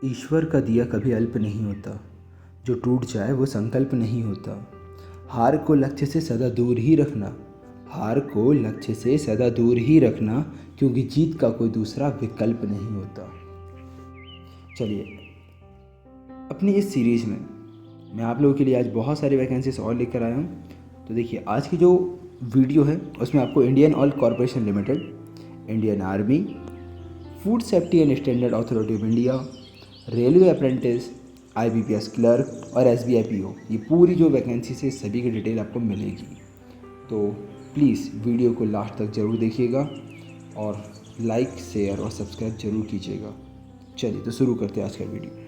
ईश्वर का दिया कभी अल्प नहीं होता, जो टूट जाए वो संकल्प नहीं होता। हार को लक्ष्य से सदा दूर ही रखना, हार को लक्ष्य से सदा दूर ही रखना, क्योंकि जीत का कोई दूसरा विकल्प नहीं होता। चलिए, अपनी इस सीरीज़ में मैं आप लोगों के लिए आज बहुत सारी वैकेंसीज और लेकर आया हूँ। तो देखिए, आज की जो वीडियो है उसमें आपको Indian oil corporation limited, Indian army, food safety and standard authority of India, railway apprentice, IBPS clerk और SBI PO, ये पूरी जो वैकेंसी है सभी की डिटेल आपको मिलेगी। तो प्लीज़ वीडियो को लास्ट तक ज़रूर देखिएगा और लाइक, शेयर और सब्सक्राइब ज़रूर कीजिएगा। चलिए तो शुरू करते हैं आज का वीडियो।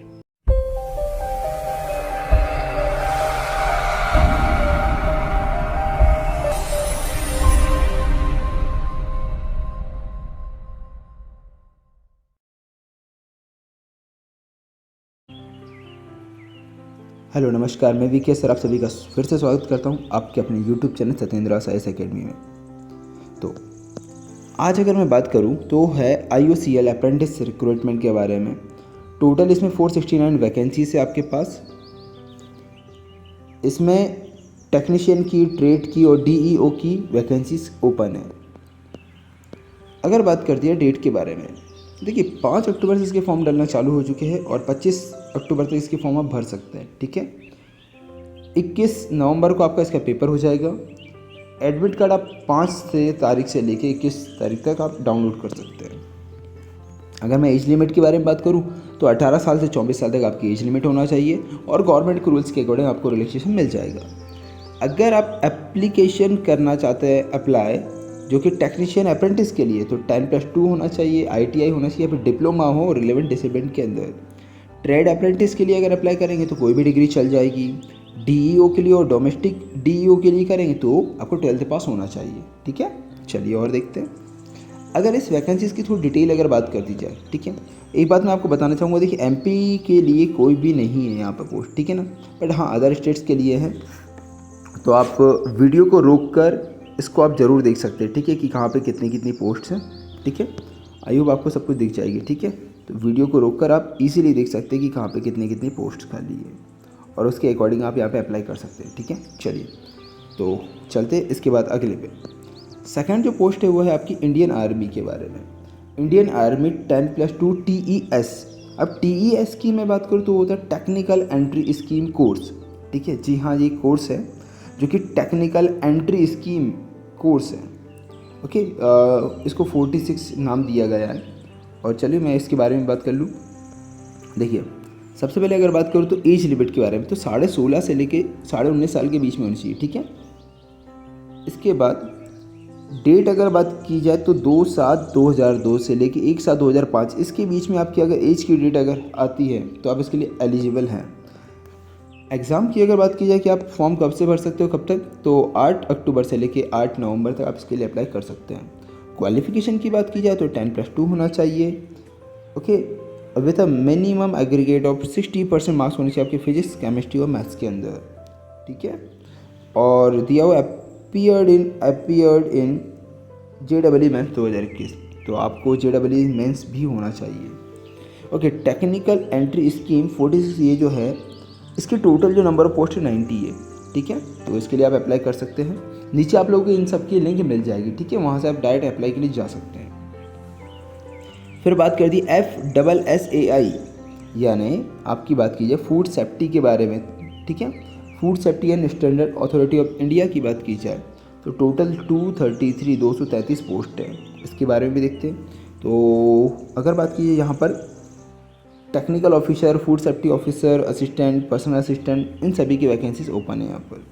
हेलो नमस्कार, मैं VK सर आप सभी का फिर से स्वागत करता हूं आपके अपने YouTube channel Satyendra IAS academy में। तो आज अगर मैं बात करूं तो है IOCL अप्रेंटिस रिक्रूटमेंट के बारे में। टोटल इसमें 469 वैकेंसीज है आपके पास। इसमें टेक्नीशियन की, ट्रेड की और DEO की वैकेंसीज ओपन है। अगर बात करती है डेट के बारे में, देखिए 5 अक्टूबर से इसके फॉर्म डालना चालू हो चुके हैं और 25 अक्टूबर तक इसके फॉर्म आप भर सकते हैं। ठीक है, 21 नवंबर को आपका इसका पेपर हो जाएगा। एडमिट कार्ड आप 5 तारीख से लेके 21 तारीख तक आप डाउनलोड कर सकते हैं। अगर मैं एज लिमिट के बारे में बात करूं तो 18 साल से 24 साल तक आपकी एज लिमिट होना चाहिए और गवर्नमेंट के रूल्स के अकॉर्डिंग आपको रिलैक्सेशन मिल जाएगा। अगर आप एप्लीकेशन करना चाहते हैं अप्लाई जो कि टेक्नीशियन अप्रेंटिस के लिए, तो 10+2 होना चाहिए, ITI होना चाहिए, फिर डिप्लोमा हो रिलेवेंट डिसिप्लिन के अंदर। ट्रेड अप्रेंटिस के लिए अगर अप्लाई करेंगे तो कोई भी डिग्री चल जाएगी। DEO के लिए और डोमेस्टिक DEO के लिए करेंगे तो आपको 12th पास होना चाहिए। ठीक है, चलिए और देखते हैं। अगर इस वैकेंसीज़ की थोड़ी डिटेल अगर बात कर दी जाए, ठीक है, एक बात मैं आपको बताना चाहूँगा, देखिए MP के लिए कोई भी नहीं है यहाँ पर पोस्ट, ठीक है ना, बट हाँ अदर स्टेट्स के लिए है। तो आप वीडियो को रोक कर इसको आप ज़रूर देख सकते हैं, ठीक है, कि कहाँ पे कितनी कितनी पोस्ट्स हैं। ठीक है, आई होप आपको सब कुछ दिख जाएगी। ठीक है, तो वीडियो को रोक कर आप इजीली देख सकते हैं कि कहाँ पे कितनी कितनी पोस्ट खाली है और उसके अकॉर्डिंग आप यहाँ पे अप्लाई कर सकते हैं। ठीक है, चलिए तो चलते इसके बाद अगले पे। सेकंड जो पोस्ट है वो है आपकी इंडियन आर्मी के बारे में। Indian army 10+2 TES। अब TES की मैं बात करूँ तो वो होता है टेक्निकल एंट्री स्कीम कोर्स। ठीक है, जी हाँ, ये कोर्स है जो कि टेक्निकल एंट्री स्कीम कोर्स है। ओके, इसको 46 नाम दिया गया है। और चलिए मैं इसके बारे में बात कर लूँ। देखिए, सबसे पहले अगर बात करूँ तो एज लिमिट के बारे में, तो 16.5 से लेके 19.5 साल के बीच में होनी चाहिए। ठीक है, इसके बाद डेट अगर बात की जाए तो 2/7/2002 से लेके 1/7/2005 इसके बीच में आपकी अगर एज की डेट अगर आती है तो आप इसके लिए एलिजिबल हैं। एग्ज़ाम की अगर बात की जाए कि आप फॉर्म कब से भर सकते हो, कब तक, तो 8 अक्टूबर से लेके 8 नवंबर तक आप इसके लिए अप्लाई कर सकते हैं। क्वालिफ़िकेशन की बात की जाए तो 10+2 होना चाहिए। Okay, with a minimum aggregate of 60% marks होने चाहिए आपके फिजिक्स, केमिस्ट्री और मैथ्स के अंदर। ठीक है, और दिया हुआ अपीयर्ड इन JEE मेंस 2021, तो आपको JEE मेंस भी होना चाहिए। ओके, टेक्निकल एंट्री स्कीम 46 ये जो है इसके टोटल जो नंबर ऑफ पोस्ट है 90 है। ठीक है, तो इसके लिए आप अप्लाई कर सकते हैं। नीचे आप लोगों को इन सब की लिंक मिल जाएगी। ठीक है, वहाँ से आप डायरेक्ट अप्लाई के लिए जा सकते हैं। फिर बात कर दी FSSAI, यानी आपकी बात कीजिए फूड सेफ्टी के बारे में। ठीक है, food safety and standard authority of India की बात की जाए तो टोटल 233 पोस्ट है। इसके बारे में भी देखते हैं। तो अगर बात कीजिए यहाँ पर technical officer, food safety officer, assistant, personal assistant, इन सभी की वैकेंसीज ओपन है यहाँ पर।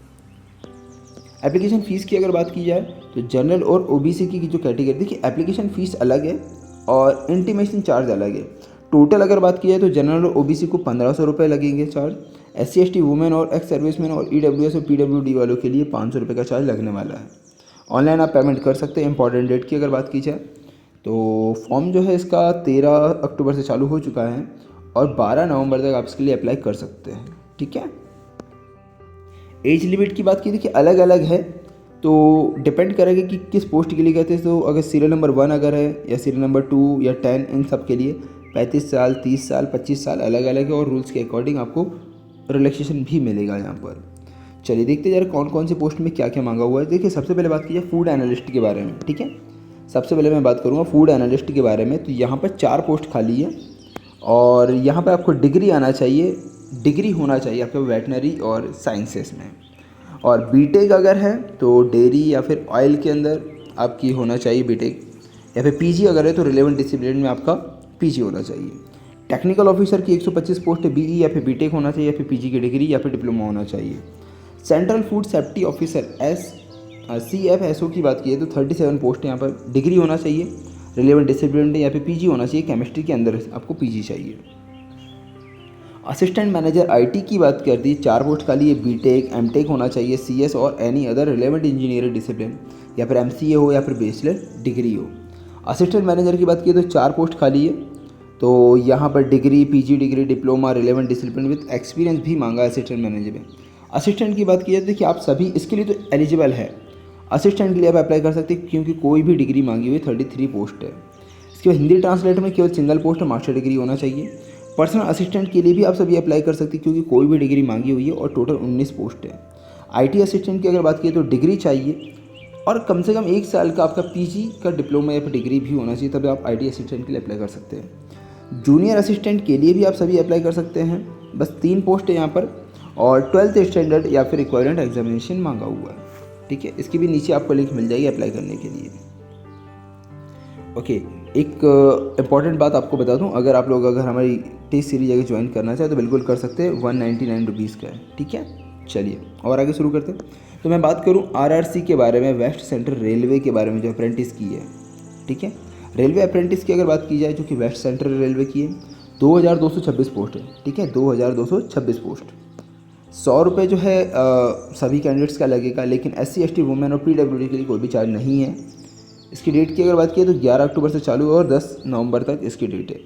एप्लीकेशन फ़ीस की अगर बात की जाए तो जनरल और OBC की जो कैटेगरी, देखिए एप्लीकेशन फ़ीस अलग है और इंटीमेशन चार्ज अलग है। टोटल अगर बात की जाए तो जनरल और OBC को 1500 रुपये लगेंगे चार्ज। SC/ST वुमेन और एक्स सर्विसमैन और EWS और PWD वालों के लिए 500 रुपये का चार्ज लगने वाला है। ऑनलाइन आप पेमेंट कर सकते हैं। इंपॉर्टेंट डेट की अगर बात की जाए तो फॉर्म जो है इसका 13 अक्टूबर से चालू हो चुका है और 12 नवंबर तक आप इसके लिए अप्लाई कर सकते हैं। ठीक है, एज लिमिट की बात की, देखिए अलग अलग है, तो डिपेंड करेगा कि किस पोस्ट के लिए कहते हैं। तो अगर सीरियल नंबर 1 अगर है या सीरियल नंबर 2 या 10, इन सब के लिए 35 साल, 30 साल, 25 साल अलग अलग है और रूल्स के अकॉर्डिंग आपको रिलैक्सेशन भी मिलेगा यहाँ पर। चलिए देखते हैं यार कौन कौन से पोस्ट में क्या क्या मांगा हुआ है। देखिए सबसे पहले बात की जाए फूड एनालिस्ट के बारे में, ठीक है। सबसे पहले मैं बात करूँगा फूड एनालिस्ट के बारे में। तो यहाँ पर 4 पोस्ट खाली है और यहाँ पर आपको डिग्री आना चाहिए, डिग्री होना चाहिए आपके वेटनरी और साइंसेस में। और बीटेक अगर है तो डेयरी या फिर ऑयल के अंदर आपकी होना चाहिए बीटेक, या फिर पीजी अगर है तो रिलेवेंट डिसिप्लिन में आपका पीजी होना चाहिए। टेक्निकल ऑफिसर की 125 पोस्ट है, बीई या फिर बीटेक होना चाहिए या फिर पीजी की डिग्री या फिर डिप्लोमा होना चाहिए। Central food safety officer CFSO की बात की तो 37 पोस्ट यहाँ पर, डिग्री होना चाहिए, रिलेवेंट डिसिप्लिन या फिर पीजी होना चाहिए, केमिस्ट्री के अंदर आपको पीजी चाहिए। असिस्टेंट मैनेजर आईटी की बात कर दी, 4 पोस्ट खाली है, बीटेक एमटेक होना चाहिए, CS और any other relevant engineering discipline या फिर MCA हो या फिर बैचलर डिग्री हो। असिस्टेंट मैनेजर की बात की तो 4 पोस्ट खाली है, तो यहाँ पर degree, PG degree, diploma, relevant discipline with experience भी मांगा है असिस्टेंट मैनेजर में। असिस्टेंट की बात की जाए तो देखिए आप सभी इसके लिए तो एलिजिबल है, असिस्टेंट के लिए आप अप्लाई कर सकते हैं क्योंकि कोई भी डिग्री मांगी हुई 33 पोस्ट है। इसके बाद हिंदी ट्रांसलेटर में केवल सिंगल पोस्ट है, मास्टर डिग्री होना चाहिए। पर्सनल असिस्टेंट के लिए भी आप सभी अप्लाई कर सकते हैं क्योंकि कोई भी डिग्री मांगी हुई है और टोटल 19 पोस्ट है। IT असिस्टेंट की अगर बात की तो डिग्री चाहिए और कम से कम 1 साल का आपका पीजी का डिप्लोमा या फिर डिग्री भी होना चाहिए, तभी आप IT असिस्टेंट के लिए अप्लाई कर सकते हैं। जूनियर असिस्टेंट के लिए भी आप सभी अप्लाई कर सकते हैं, बस 3 पोस्ट है यहाँ पर और 12th स्टैंडर्ड या फिर इक्विवेलेंट एग्जामिनेशन मांगा हुआ है, ठीक है। इसकी भी नीचे आपको लिंक मिल जाएगी अप्लाई करने के लिए। ओके, एक इम्पॉर्टेंट बात आपको बता दूं, अगर हमारी टेस्ट सीरीज अगर ज्वाइन करना चाहे तो बिल्कुल कर सकते हैं, 199 रुपीज़ का है, ठीक है। चलिए और आगे शुरू करते हैं। तो मैं बात करूं RRC के बारे में, वेस्ट सेंट्रल रेलवे के बारे में, जो अप्रेंटिस की है, ठीक है। रेलवे अप्रेंटिस की अगर बात की जाए जो कि वेस्ट सेंट्रल रेलवे की है, 2226 पोस्ट है, ठीक है, 2226 पोस्ट। 100 रुपये जो है सभी कैंडिडेट्स का लगेगा, लेकिन SC ST वुमेन और PWD के लिए कोई भी चार्ज नहीं है। इसकी डेट की अगर बात की तो 11 अक्टूबर से चालू है और 10 नवंबर तक इसकी डेट है।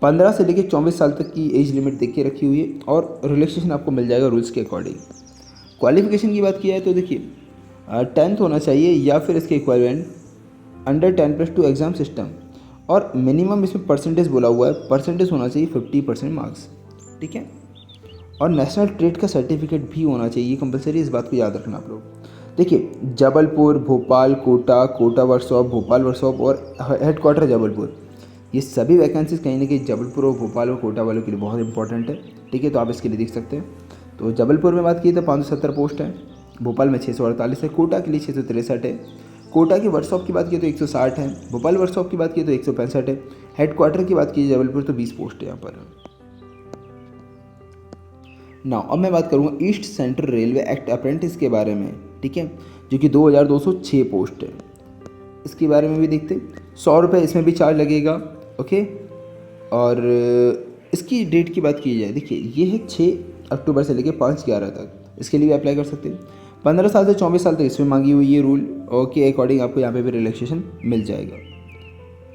15 से लेकर 24 साल तक की एज लिमिट देख के रखी हुई है और रिलैक्सेशन आपको मिल जाएगा रूल्स के अकॉर्डिंग। क्वालिफिकेशन की बात की जाए तो देखिए 10th होना चाहिए या फिर इसके इक्विवेलेंट अंडर 10+2 एग्ज़ाम सिस्टम, और मिनिमम इसमें परसेंटेज बोला हुआ है, परसेंटेज होना चाहिए 50% मार्क्स, ठीक है। और नेशनल ट्रेड का सर्टिफिकेट भी होना चाहिए कंपलसरी, इस बात को याद रखना आप लोग। देखिए जबलपुर, भोपाल, कोटा वर्कशॉप, भोपाल वर्कशॉप और हेडक्वार्टर जबलपुर, ये सभी वैकेंसीज कहीं ना कहीं जबलपुर और भोपाल और कोटा वालों के लिए बहुत इंपॉर्टेंट है, ठीक है। तो आप इसके लिए देख सकते हैं। तो जबलपुर में बात की तो 570 पोस्ट है, भोपाल में 648 है, कोटा के लिए 663 है, कोटा की वर्कशॉप की बात की तो 160 है, भोपाल वर्कशॉप की बात की तो 165 है, हेडक्वार्टर की बात की जबलपुर तो 20 पोस्ट है यहाँ पर। नाउ अब मैं बात करूँगा east central railway act apprentice के बारे में, ठीक है, जो कि 2206 पोस्ट है। इसके बारे में भी देखते, 100 रुपये इसमें भी चार्ज लगेगा, ओके। और इसकी डेट की बात की जाए, देखिए ये है 6 अक्टूबर से लेकर 5/11 तक, इसके लिए भी अप्लाई कर सकते हैं। 15 साल से 24 साल तक इसमें मांगी हुई है रूल, और के अकॉर्डिंग आपको यहाँ पे भी रिलैक्सेशन मिल जाएगा,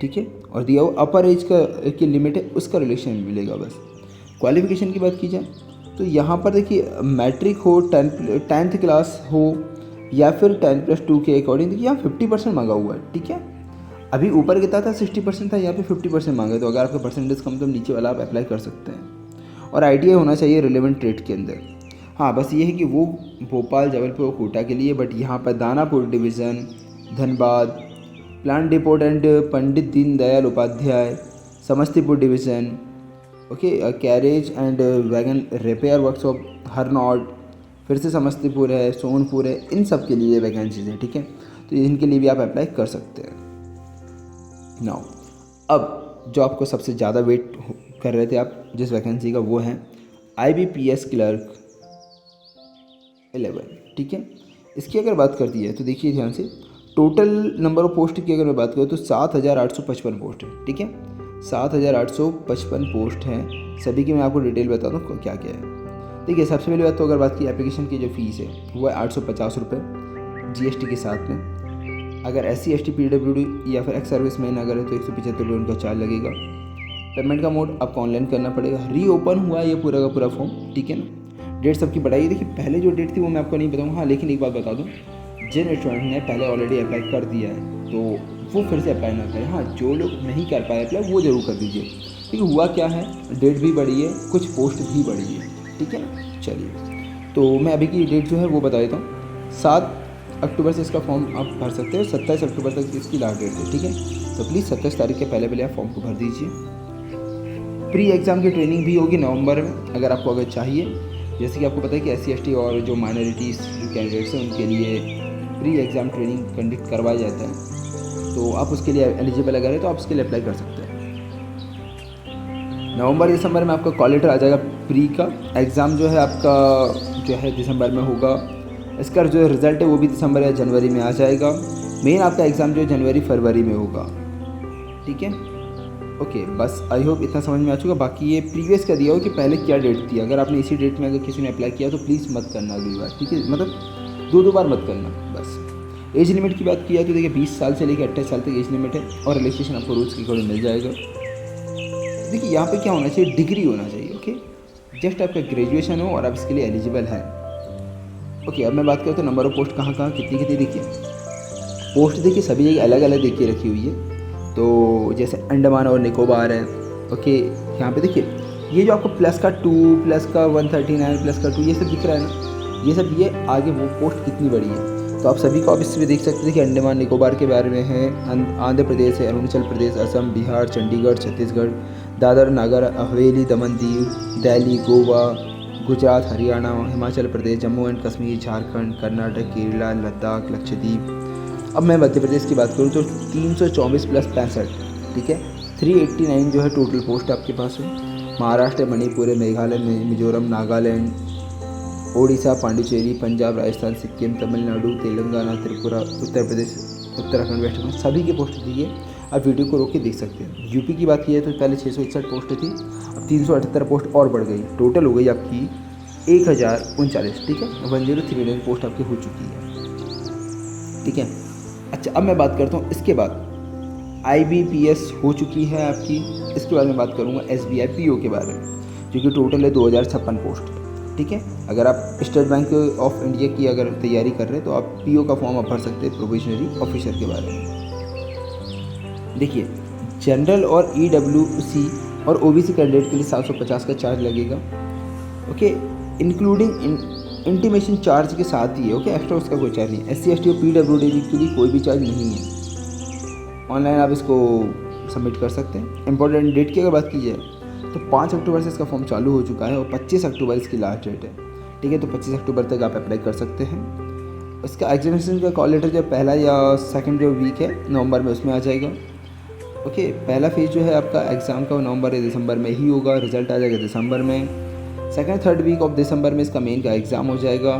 ठीक है। और दिया हुआ अपर एज का की लिमिट है, उसका रिलैक्सेशन मिलेगा बस। क्वालिफिकेशन की बात की जाए तो यहाँ पर देखिए मैट्रिक हो, 10th क्लास हो या फिर 10+2 के अकॉर्डिंग देखिए यहाँ 50% मांगा हुआ है, ठीक है। अभी ऊपर कितना था 60% था, यहाँ पे 50% मांगा है। तो अगर आपका परसेंटेज कम तो नीचे वाला आप अप्लाई कर सकते हैं। और ITI होना चाहिए रिलेवेंट ट्रेड के अंदर। हाँ बस ये है कि वो भोपाल, जबलपुर और कोटा के लिए, बट यहाँ पर Danapur division, Dhanbad, plant depot and Pandit Deendayal Upadhyay, Samastipur division, okay, carriage and wagon repair workshop Harnaut, फिर से समस्तीपुर है, सोनपुर है, इन सब के लिए वैकेंसीज है, ठीक है। तो इनके लिए भी आप अप्लाई कर सकते हैं। नाउ अब जो आपको सबसे ज़्यादा वेट कर रहे थे आप जिस वैकेंसी का, वो है IBPS क्लर्क 11, ठीक है। इसकी अगर बात करती है तो देखिए ध्यान से, टोटल नंबर ऑफ पोस्ट की अगर मैं बात करूँ तो 7,855 पोस्ट है, ठीक है। 7,855 पोस्ट हैं सभी की। मैं आपको डिटेल बता दूँ क्या क्या है। देखिए सबसे पहले बात तो अगर बात की एप्लीकेशन की जो फ़ीस है वो है 850 रुपये GST के साथ में। अगर SC ST PWD या फिर एक्स सर्विस मैन अगर है तो 175 रुपये उनका चार्ज लगेगा। पेमेंट का मोड आपको ऑनलाइन करना पड़ेगा। रीओपन हुआ ये पूरा का पूरा फॉर्म, ठीक है ना। डेट सबकी बढ़ाई। देखिए पहले जो डेट थी वो मैं आपको नहीं बताऊँगा, हाँ लेकिन एक बात बता दूँ, जिन स्टूडेंट ने पहले ऑलरेडी अप्लाई कर दिया है तो वो फिर से अप्लाई ना करें। हाँ जो लोग नहीं कर पाए अप्लाई वो ज़रूर कर दीजिए, ठीक है, हुआ क्या है, डेट भी बढ़ी है, कुछ पोस्ट भी बढ़ी है, ठीक है ना। चलिए, तो मैं अभी की डेट जो है वो बता देता हूँ। 7 अक्टूबर से इसका फॉर्म आप भर सकते हैं और 27 अक्टूबर तक इसकी लास्ट डेट है, ठीक है। तो प्लीज़ 27 तारीख के पहले आप फॉर्म को भर दीजिए। प्री एग्ज़ाम की ट्रेनिंग भी होगी नवंबर में, अगर आपको चाहिए। जैसे कि आपको पता है कि SC ST और जो माइनॉरिटीज़ कैंडिडेट्स हैं उनके लिए प्री एग्ज़ाम ट्रेनिंग कंडक्ट करवाया जाता है, तो आप उसके लिए एलिजिबल अगर है तो आप उसके लिए अप्लाई कर सकते हैं। नवंबर दिसंबर में आपका कॉल लेटर आ जाएगा प्री का। एग्ज़ाम जो है आपका जो है दिसंबर में होगा। इसका जो रिज़ल्ट है वो भी दिसंबर या जनवरी में आ जाएगा। मेन आपका एग्ज़ाम जो है जनवरी फरवरी में होगा, ठीक है। ओके, बस आई होप इतना समझ में आ चुका। बाकी ये प्रीवियस का दिया हो कि पहले क्या डेट थी, अगर आपने इसी डेट में अगर किसी ने अप्लाई किया तो प्लीज़ मत करना अगली बार, ठीक है। मतलब 2 बार मत करना बस। एज लिमिट की बात की जाए तो देखिए 20 साल से लेकर 28 साल तक एज लिमिट है और रिलेक्सेशन आपको रूल्स के अकॉर्डिंग मिल जाएगा। देखिए यहाँ पे क्या होना चाहिए, डिग्री होना चाहिए, ओके। जस्ट आपका ग्रेजुएशन हो और आप इसके लिए एलिजिबल हैं। ओके, अब मैं बात करता हूँ नंबर ऑफ पोस्ट कहाँ कहाँ कितनी कितनी। देखिए पोस्ट देखिए सभी जगह अलग अलग देखिए रखी हुई है। तो जैसे अंडमान और निकोबार है, ओके। यहाँ पे देखिए ये जो आपको प्लस का 2 प्लस का 139 प्लस का 2 ये सब दिख रहा है ना, ये सब ये आगे वो पोस्ट कितनी बड़ी है। तो आप सभी को आप इसमें देख सकते हैं कि अंडमान निकोबार के बारे में है, आंध्र प्रदेश है, अरुणाचल प्रदेश, असम, बिहार, चंडीगढ़, छत्तीसगढ़, दादर नागर हवेली, दमन दीव, दिल्ली, गोवा, गुजरात, हरियाणा, हिमाचल प्रदेश, जम्मू एंड कश्मीर, झारखंड, कर्नाटक, केरला, लद्दाख, लक्षद्वीप। अब मैं मध्य प्रदेश की बात करूँ तो 324 प्लस 65, ठीक है। 389 जो है टोटल पोस्ट आपके पास है। महाराष्ट्र, मणिपुर, मेघालय, मिजोरम, नागालैंड, ओडिशा, पांडिचेरी, पंजाब, राजस्थान, सिक्किम, तमिलनाडु, तेलंगाना, त्रिपुरा, उत्तर प्रदेश, उत्तराखंड, वेस्ट बंगाल सभी की पोस्ट दी है। आप वीडियो को रोक के देख सकते हैं। यूपी की बात की जाए तो पहले 661 पोस्ट थी, अब 378 पोस्ट और बढ़ गई, टोटल हो गई आपकी 1039, ठीक है। 1039 पोस्ट आपकी हो चुकी है, ठीक है। अच्छा, अब मैं बात करता हूँ इसके बाद IBPS हो चुकी है आपकी। इसके बाद मैं बात करूँगा SBI PO के बारे में, जो कि टोटल है 2056 पोस्ट, ठीक है। अगर आप स्टेट बैंक ऑफ इंडिया की अगर तैयारी कर रहे हैं तो आप PO का फॉर्म आप भर सकते हैं प्रोबेशनरी ऑफिसर के बारे में। देखिए जनरल और EWC और OBC कैंडिडेट के लिए 750 का चार्ज लगेगा, ओके, इंक्लूडिंग इंटीमेशन चार्ज के साथ ही है, ओके। एक्स्ट्रा उसका कोई चार्ज नहीं। SC ST और PWD के लिए कोई भी चार्ज नहीं है। ऑनलाइन आप इसको सबमिट कर सकते हैं। इंपॉर्टेंट डेट की अगर बात की जाए तो 5 अक्टूबर से इसका फॉर्म चालू हो चुका है और 25 अक्टूबर इसकी लास्ट डेट है, ठीक है। तो 25 अक्टूबर तक आप अप्लाई कर सकते हैं। इसका एग्जामिनेशन का कॉल लेटर जो पहला या सेकेंड जो वीक है नवंबर में उसमें आ जाएगा, ओके। पहला फेज़ जो है आपका एग्ज़ाम का नवंबर या दिसंबर में ही होगा, रिजल्ट आ जाएगा दिसंबर में। Second third week of December में इसका मेन का एग्ज़ाम हो जाएगा।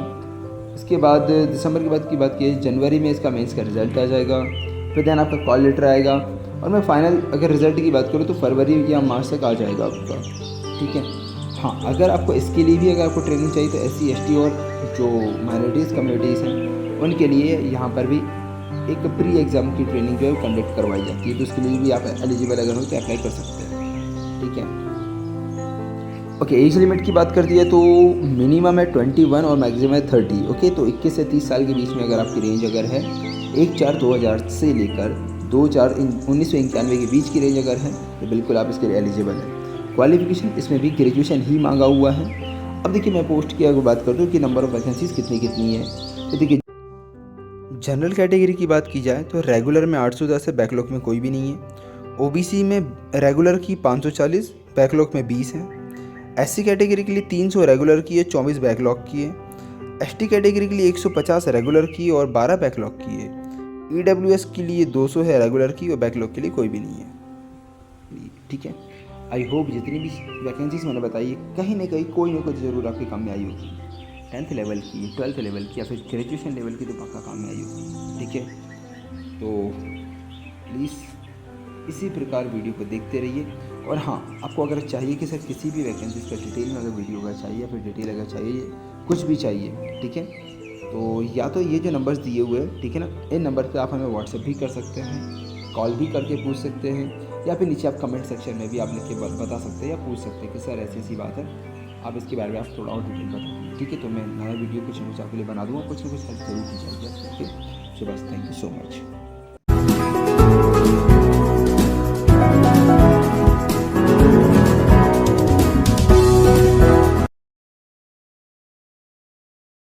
इसके बाद दिसंबर के बाद की बात की जनवरी में इसका मेंस का रिज़ल्ट आ जाएगा, फिर देन आपका कॉल लेटर आएगा और मैं फाइनल अगर रिज़ल्ट की बात करूँ तो फरवरी या मार्च तक आ जाएगा आपका, ठीक है। हाँ, अगर आपको इसके लिए भी अगर आपको ट्रेनिंग चाहिए तो SC ST और जो माइनॉरिटीज़ कम्युनिटीज़ हैं उनके लिए यहाँ पर भी एक प्री एग्ज़ाम की ट्रेनिंग जो है कंडक्ट करवाई जाती है, तो उसके लिए भी आप एलिजिबल अगर हो तो अप्लाई कर सकते हैं, ठीक है। ओके, एज लिमिट की बात कर दी है तो मिनिमम है 21 और मैक्सिमम है 30, ओके। तो 21 से 30 साल के बीच में अगर आपकी रेंज अगर है 1/4/2000 से लेकर 2/4/1991 के बीच की रेंज अगर है तो बिल्कुल आप इसके लिए एलिजिबल हैं। क्वालिफिकेशन इसमें भी ग्रेजुएशन ही मांगा हुआ है। अब देखिए मैं पोस्ट की अगर बात कर दूँ कि नंबर ऑफ़ वैकेंसीज कितनी कितनी है, तो देखिए जनरल कैटेगरी की बात की जाए तो रेगुलर में 810 है, बैकलॉग में कोई भी नहीं है। OBC में रेगुलर की 540, बैकलॉग में 20 है। SC कैटेगरी के लिए 300 रेगुलर की है, 24 बैकलॉग की है। ST कैटेगरी के लिए 150 रेगुलर की और 12 बैकलॉग की है। EWS के लिए 200 है रेगुलर की और बैकलॉग के लिए कोई भी नहीं है, ठीक है। आई होप जितनी भी वैकेंसीज मैंने बताई है कहीं ना कहीं कोई ना कोई ज़रूर आपके काम में आई होगी। 10th लेवल की, 12th लेवल की या फिर ग्रेजुएशन लेवल की तो पक्का काम में आई होगी, ठीक है। तो प्लीज़ इसी प्रकार वीडियो को देखते रहिए। और हाँ, आपको अगर चाहिए कि सर किसी भी वैकेंसीज का डिटेल में अगर वीडियो अगर चाहिए या फिर डिटेल अगर चाहिए कुछ भी चाहिए, ठीक है, तो या तो ये जो नंबर्स दिए हुए हैं, ठीक है ना, इन नंबर पे आप हमें व्हाट्सएप भी कर सकते हैं, कॉल भी करके पूछ सकते हैं, या फिर नीचे आप कमेंट सेक्शन में भी आप लिख के बता सकते हैं या पूछ सकते हैं कि सर ऐसी ऐसी बात है, आप इसके बारे में आप थोड़ा और डिटेल बताइए, ठीक है। तो मैं नया वीडियो कुछ ना कुछ आपके लिए बना दूँगा, कुछ ना कुछ हेल्प जरूर की जाएगी, ओके। सो बस, थैंक यू सो मच।